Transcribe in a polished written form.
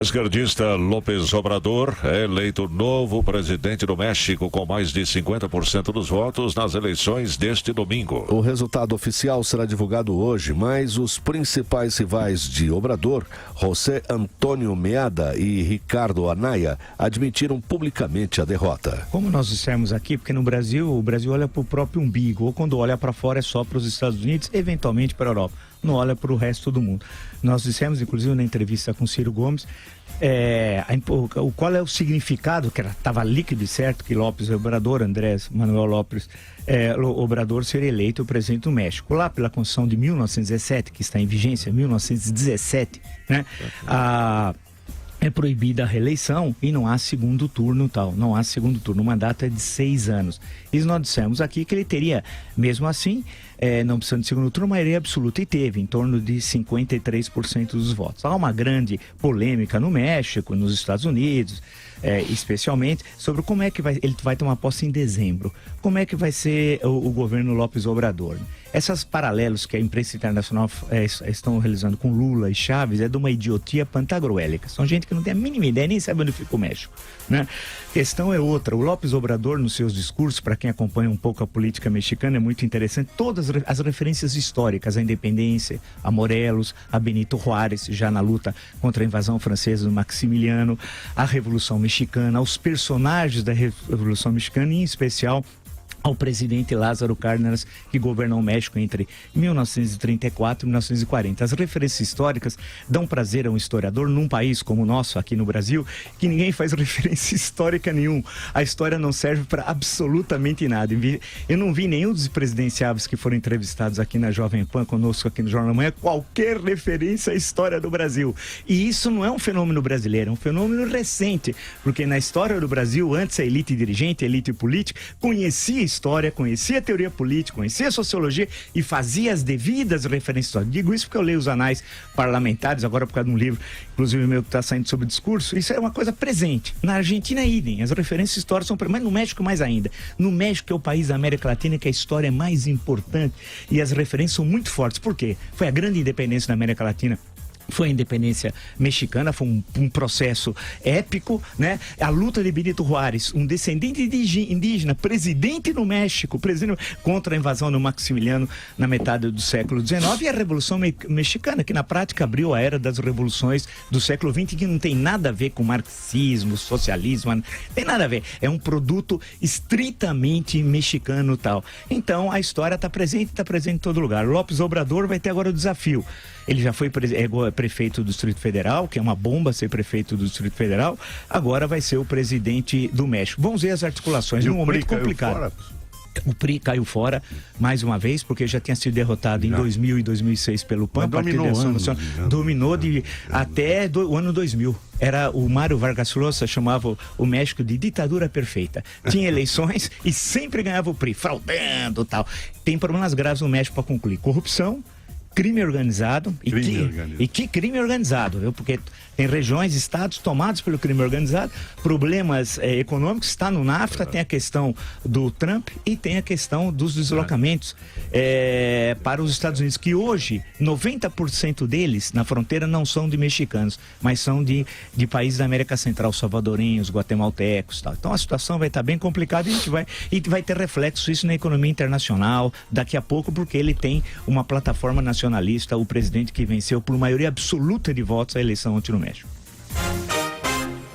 Esquerdista López Obrador é eleito novo presidente do México com mais de 50% dos votos nas eleições deste domingo. O resultado oficial será divulgado hoje, mas os principais rivais de Obrador, José Antônio Meada e Ricardo Anaya, admitiram publicamente a derrota. Como nós dissemos aqui, porque no Brasil, o Brasil olha para o próprio umbigo, ou quando olha para fora é só para os Estados Unidos, eventualmente para a Europa, não olha para o resto do mundo. Nós dissemos, inclusive na entrevista com Ciro Gomes, qual é o significado, que estava líquido e certo que López Obrador, Andrés Manuel López Obrador, seria eleito o presidente do México. Lá pela Constituição de 1917, que está em vigência, 1917, né? É proibida a reeleição e não há segundo turno tal, não há segundo turno, o mandato é de 6 anos. E nós dissemos aqui que ele teria, mesmo assim, não precisando de segundo turno, maioria absoluta, e teve em torno de 53% dos votos. Há uma grande polêmica no México, nos Estados Unidos, especialmente, sobre como é que ele vai tomar posse em dezembro. Como é que vai ser o governo López Obrador? Esses paralelos que a imprensa internacional estão realizando com Lula e Chávez é de uma idiotia pantagruélica. São gente que não tem a mínima ideia, nem sabe onde fica o México, né? A questão é outra. O López Obrador, nos seus discursos, para quem acompanha um pouco a política mexicana, é muito interessante. Todas as referências históricas, a independência, a Morelos, a Benito Juárez, já na luta contra a invasão francesa do Maximiliano, a Revolução Mexicana, aos personagens da Revolução Mexicana, em especial ao presidente Lázaro Cárdenas, que governou o México entre 1934 e 1940. As referências históricas dão prazer a um historiador num país como o nosso, aqui no Brasil, que ninguém faz referência histórica nenhum. A história não serve para absolutamente nada. Eu não vi nenhum dos presidenciáveis que foram entrevistados aqui na Jovem Pan, conosco aqui no Jornal da Manhã, qualquer referência à história do Brasil. E isso não é um fenômeno brasileiro, é um fenômeno recente, porque na história do Brasil, antes a elite dirigente, a elite política, conhecia história, conhecia a teoria política, conhecia a sociologia e fazia as devidas referências. Digo isso porque eu leio os anais parlamentares, agora por causa de um livro, inclusive meu, que está saindo sobre discurso. Isso é uma coisa presente. Na Argentina, idem. As referências históricas são presentes, mas no México mais ainda. No México, que é o país da América Latina que a história é mais importante e as referências são muito fortes. Por quê? Foi a grande independência da América Latina. Foi a independência mexicana, foi um processo épico, né? A luta de Benito Juárez, um descendente indígena, presidente no México, contra a invasão do Maximiliano na metade do século XIX, e a Revolução Mexicana, que na prática abriu a era das revoluções do século XX, que não tem nada a ver com marxismo, socialismo, não tem nada a ver. É um produto estritamente mexicano tal. Então a história está presente em todo lugar. López Obrador vai ter agora o desafio. Ele já foi prefeito do Distrito Federal, que é uma bomba ser prefeito do Distrito Federal, agora vai ser o presidente do México. Vamos ver as articulações, num momento complicado. O PRI caiu fora, mais uma vez, porque já tinha sido derrotado em 2000 e 2006 pelo PAN, Partido de Ação Nacional. Dominou até o ano 2000. O Mário Vargas Llosa chamava o México de ditadura perfeita. Tinha eleições e sempre ganhava o PRI, fraudando e tal. Tem problemas graves no México para concluir. Corrupção, crime organizado. E que crime organizado, viu? Porque tem regiões, estados tomados pelo crime organizado, problemas econômicos, está no NAFTA, tem a questão do Trump e tem a questão dos deslocamentos para os Estados Unidos, que hoje 90% deles na fronteira não são de mexicanos, mas são de países da América Central, salvadorenhos, guatemaltecos, tal. Então a situação vai estar bem complicada e vai ter reflexo isso na economia internacional daqui a pouco, porque ele tem uma plataforma nacionalista, o presidente que venceu por maioria absoluta de votos a eleição ontem no México.